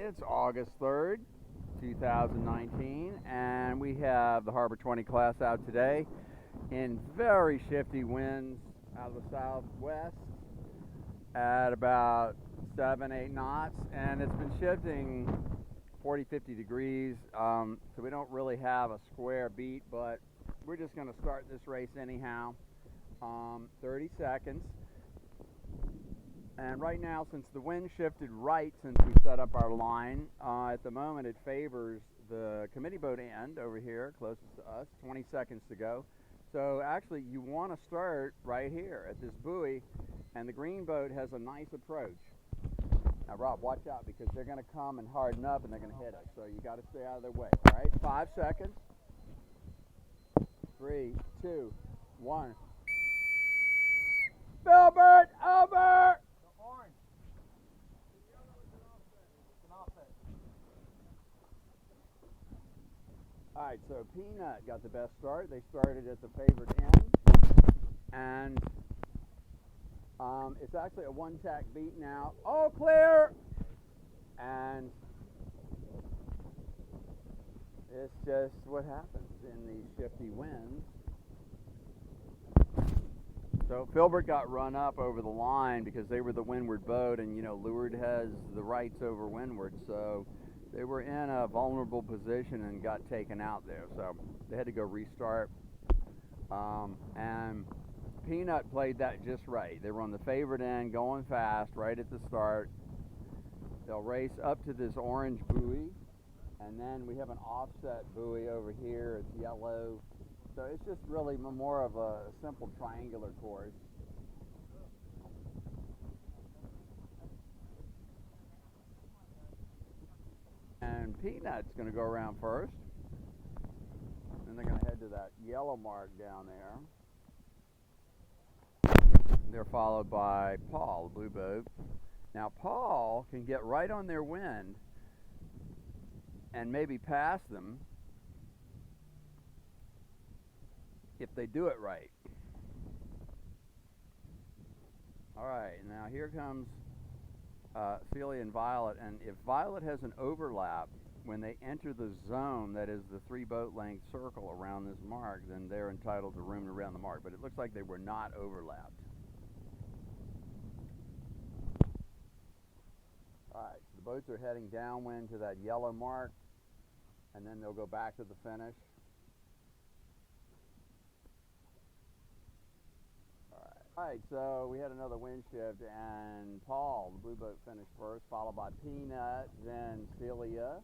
It's August 3rd, 2019, and we have the Harbor 20 class out today in very shifty winds out of the southwest at about 7, 8 knots, and it's been shifting 40, 50 degrees, so we don't really have a square beat, but we're just going to start this race anyhow. 30 seconds. And right now, since the wind shifted right since we set up our line, at the moment it favors the committee boat end over here, closest to us, 20 seconds to go. So actually, you want to start right here at this buoy, and the green boat has a nice approach. Now, Rob, watch out because they're going to come and harden up and they're going to hit us. So you got to stay out of their way. All right, 5 seconds. 3, 2, 1. Filbert, over! All right, so Peanut got the best start. They started at the favored end, and it's actually a one-tack beat now. Oh, clear! And it's just what happens in these shifty winds. So Filbert got run up over the line because they were the windward boat, and you know Leeward has the rights over windward, so they were in a vulnerable position and got taken out there. So they had to go restart. And Peanut played that just right. They were on the favored end, going fast right at the start. They'll race up to this orange buoy, and then we have an offset buoy over here. It's yellow. So it's just really more of a simple triangular course. And Peanut's going to go around first. Then they're going to head to that yellow mark down there. They're followed by Paul, the blue boat. Now Paul can get right on their wind and maybe pass them if they do it right. All right, now here comes Celia and Violet, and if Violet has an overlap when they enter the zone, that is the 3 boat length circle around this mark, then they're entitled to room around the mark, but it looks like they were not overlapped. All right, so the boats are heading downwind to that yellow mark, and then they'll go back to the finish. All right, so we had another wind shift, and Paul, the blue boat, finished first, followed by Peanut, then Celia,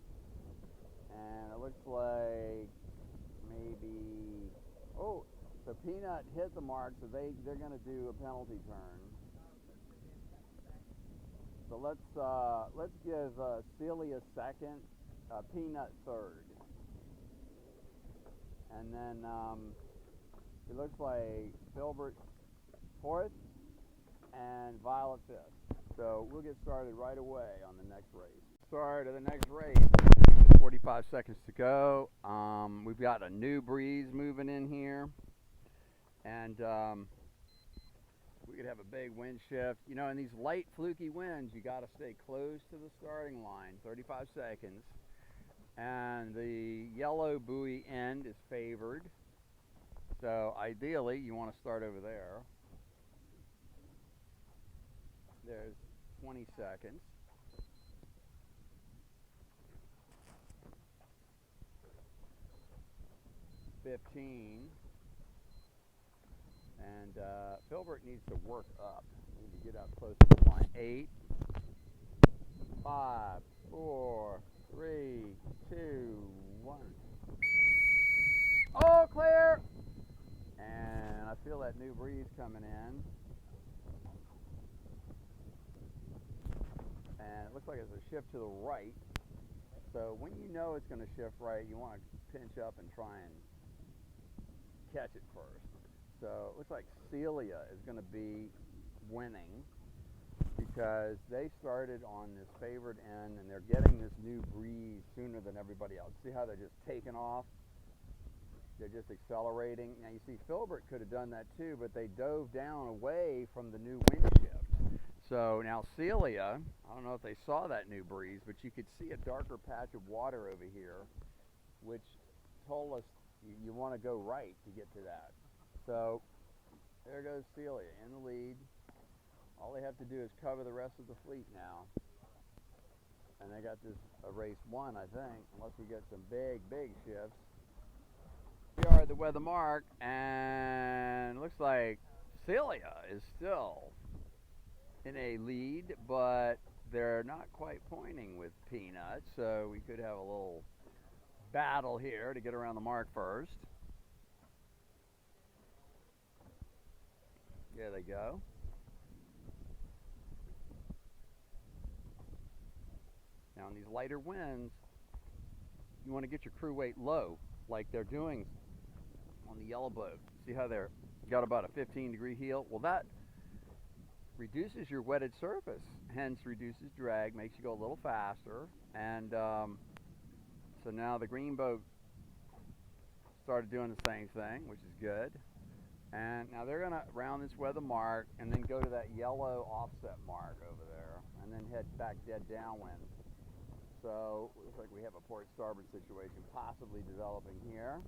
and it looks like maybe, oh, so Peanut hit the mark, so they're going to do a penalty turn. So let's give Celia second, Peanut third, and then it looks like Filbert fourth, and Violet fifth. So we'll get started right away on the next race. Start of the next race with 45 seconds to go. We've got a new breeze moving in here, and we could have a big wind shift. You know, in these light fluky winds, you got to stay close to the starting line, 35 seconds. And the yellow buoy end is favored. So ideally, you want to start over there. There's 20 seconds. $15. And Filbert needs to work up. We need to get up close to the line. 8, 5, 4, 3, 2, 1. Oh, clear! And I feel that new breeze coming in. And it looks like it's a shift to the right. So when you know it's going to shift right, you want to pinch up and try and catch it first. So it looks like Celia is going to be winning because they started on this favored end and they're getting this new breeze sooner than everybody else. See how they're just taking off? They're just accelerating. Now you see Filbert could have done that too, but they dove down away from the new wind shift. So now Celia, I don't know if they saw that new breeze, but you could see a darker patch of water over here, which told us you want to go right to get to that. So there goes Celia in the lead. All they have to do is cover the rest of the fleet now. And they got this race won, I think, unless we get some big shifts. We are at the weather mark, and looks like Celia is still in a lead, but they're not quite pointing with Peanut, so we could have a little battle here to get around the mark first. There they go. Now in these lighter winds, you want to get your crew weight low, like they're doing on the yellow boat. See how they're got about a 15-degree heel? Well, that reduces your wetted surface, hence reduces drag, makes you go a little faster. And so now the green boat started doing the same thing, which is good. And now they're gonna round this weather mark and then go to that yellow offset mark over there and then head back dead downwind. So it looks like we have a port starboard situation possibly developing here.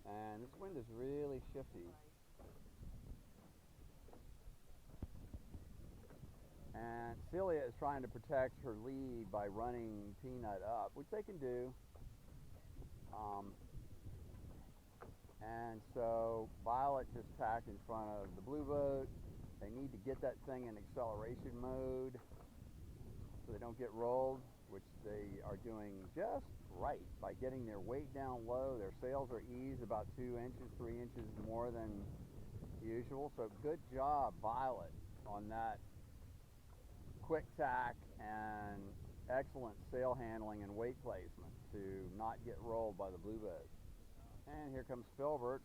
And this wind is really shifty. And Celia is trying to protect her lead by running Peanut up, which they can do. And so Violet just tacked in front of the blue boat. They need to get that thing in acceleration mode so they don't get rolled, which they are doing just right by getting their weight down low. Their sails are eased about 2 inches, 3 inches more than usual. So good job, Violet, on that quick tack and excellent sail handling and weight placement to not get rolled by the blue boat. And here comes Filbert.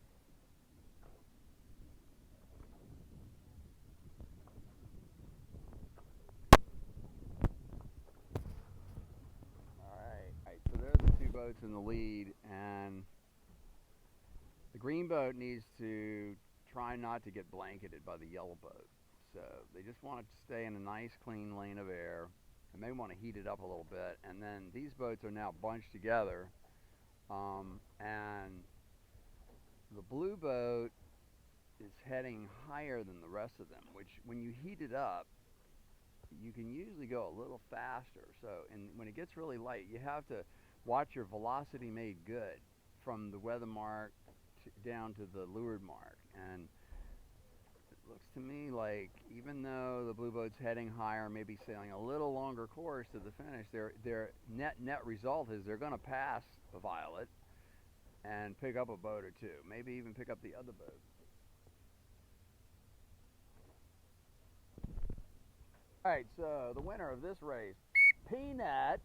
All right, so there's the two boats in the lead, and the green boat needs to try not to get blanketed by the yellow boat. So they just want it to stay in a nice clean lane of air, and may want to heat it up a little bit. And then these boats are now bunched together, and the blue boat is heading higher than the rest of them, which when you heat it up, you can usually go a little faster. So, and when it gets really light, you have to watch your velocity made good from the weather mark down to the leeward mark. And it looks to me like even though the blue boat's heading higher, maybe sailing a little longer course to the finish, their net result is they're going to pass the Violet and pick up a boat or two, maybe even pick up the other boat. All right, so the winner of this race, Peanut,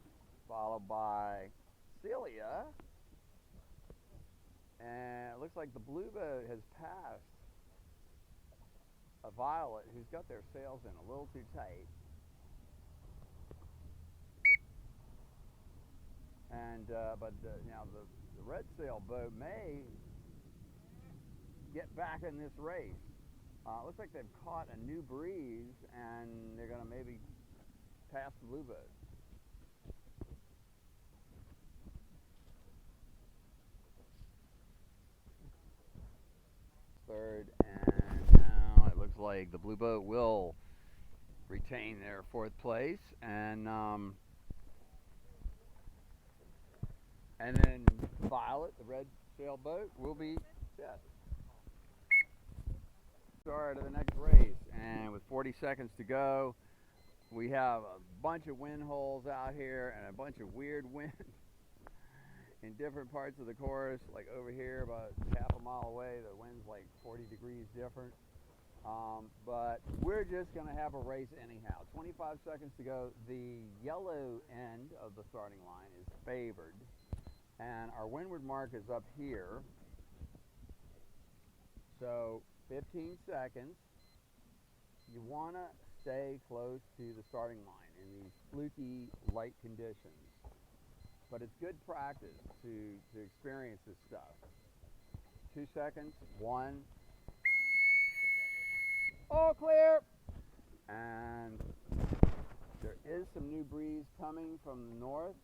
followed by Celia. And it looks like the blue boat has passed a Violet who's got their sails in a little too tight. And now the red sail boat may get back in this race. Looks like they've caught a new breeze and they're going to maybe pass the blue boat. Third, and now it looks like the blue boat will retain their fourth place, and then Violet, the red sailboat, will be set. Start of the next race, and with 40 seconds to go, we have a bunch of wind holes out here and a bunch of weird wind in different parts of the course. Like over here, about half a mile away, the wind's like 40 degrees different. But we're just going to have a race anyhow. 25 seconds to go. The yellow end of the starting line is favored, and our windward mark is up here. So 15 seconds. You want to stay close to the starting line in these fluky light conditions. But it's good practice to experience this stuff. 2 seconds. 1. All clear. And there is some new breeze coming from the north.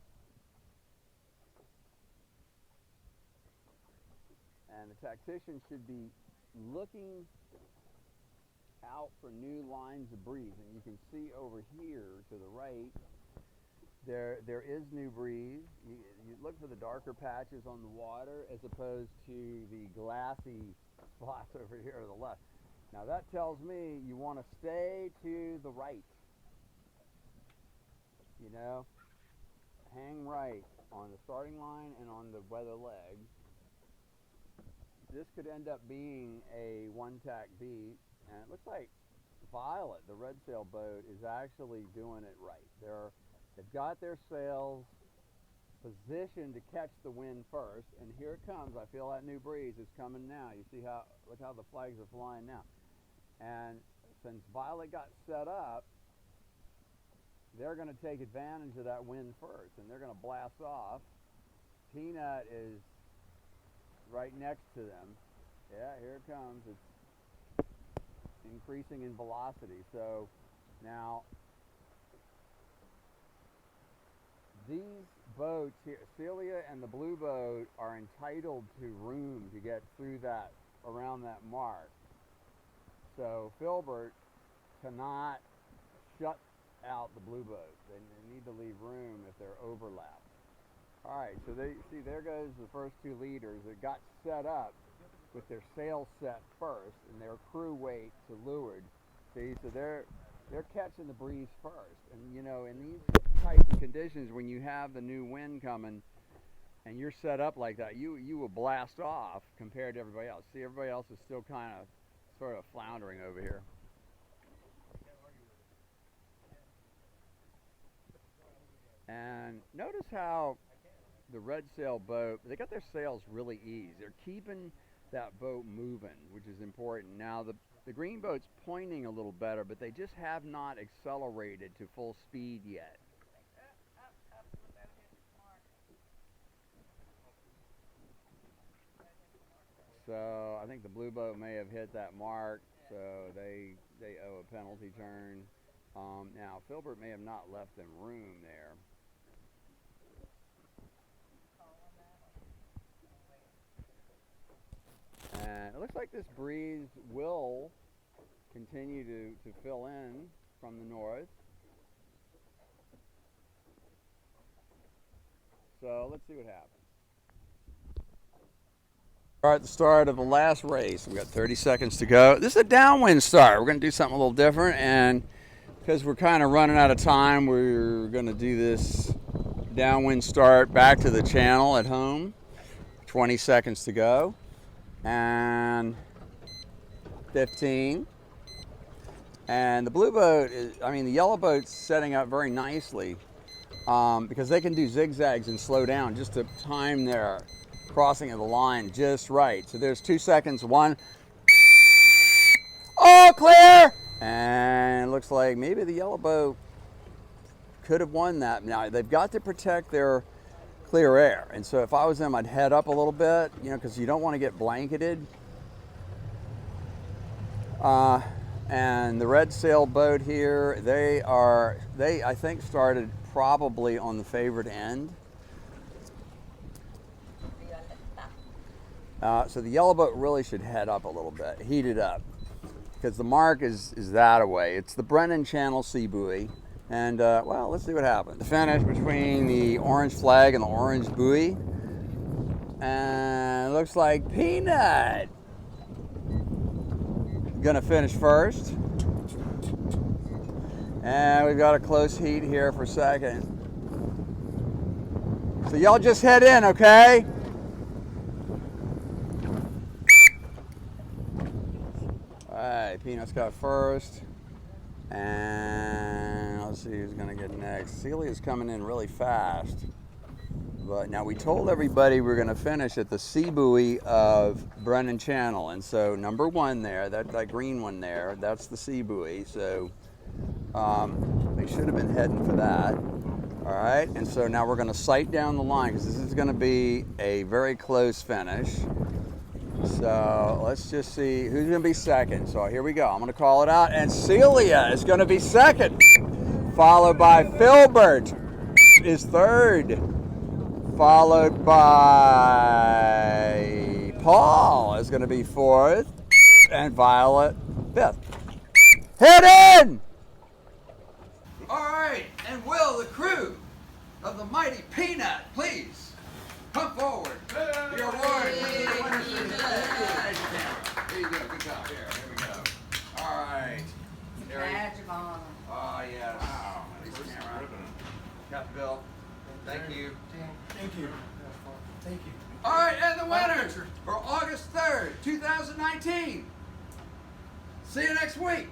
And the tactician should be looking out for new lines of breeze. And you can see over here to the right, there is new breeze. You look for the darker patches on the water as opposed to the glassy spots over here to the left. Now that tells me you want to stay to the right. You know, hang right on the starting line and on the weather leg. This could end up being a one-tack beat, and it looks like Violet, the red sail boat, is actually doing it right. They've got their sails positioned to catch the wind first, and here it comes. I feel that new breeze is coming now. You see how, look how the flags are flying now. And since Violet got set up, they're going to take advantage of that wind first, and they're going to blast off. Peanut is right next to them. Yeah, here it comes. It's increasing in velocity. So now these boats here, Celia and the blue boat, are entitled to room to get through that, around that mark. So Filbert cannot shut out the blue boat. They need to leave room if they're overlapped. All right, so they see, there goes the first two leaders that got set up with their sails set first and their crew weight to leeward. See, so they're catching the breeze first. And you know, in these types of conditions, when you have the new wind coming and you're set up like that, you will blast off compared to everybody else. See, everybody else is still kind of sort of floundering over here. And notice how the red sail boat, they got their sails really easy. They're keeping that boat moving, which is important. Now the green boat's pointing a little better, but they just have not accelerated to full speed yet. So I think the blue boat may have hit that mark, so they owe a penalty turn. Now Filbert may have not left them room there. And it looks like this breeze will continue to fill in from the north. So let's see what happens. All right, the start of the last race. We've got 30 seconds to go. This is a downwind start. We're going to do something a little different, and because we're kind of running out of time, we're going to do this downwind start back to the channel at home. 20 seconds to go. And 15. And the blue boat the yellow boat's setting up very nicely because they can do zigzags and slow down just to time their crossing of the line just right. So there's 2 seconds. 1. Oh, clear! And it looks like maybe the yellow boat could have won that. Now they've got to protect their clear air, and so if I was them, I'd head up a little bit, you know, because you don't want to get blanketed. And the red sail boat here, they I think started probably on the favored end. So the yellow boat really should head up a little bit, heat it up, because the mark is that away. It's the Brennan Channel Sea Buoy. And, well, let's see what happens. The finish between the orange flag and the orange buoy. And it looks like Peanut gonna finish first. And we've got a close heat here for second. So y'all just head in, okay? All right, Peanut's got first. And let's see who's going to get next. Celia's coming in really fast. But now we told everybody we're going to finish at the sea buoy of Brennan Channel. And so number 1 there, that green one there, that's the sea buoy. So they should have been heading for that. All right, and so now we're going to sight down the line because this is going to be a very close finish. So let's just see who's going to be second. So here we go. I'm going to call it out. And Celia is going to be second, followed by Filbert is third, followed by Paul is going to be fourth, and Violet fifth. Hit in! All right, and will the crew of the Mighty Peanut please come forward? Your award. Here you go. Good job. Here we go. All right. Badge of honor. Oh, yes. Wow. Nice camera. Got Bill. Thank you. Thank you. Thank you. All right, and the winners for August 3rd, 2019. See you next week.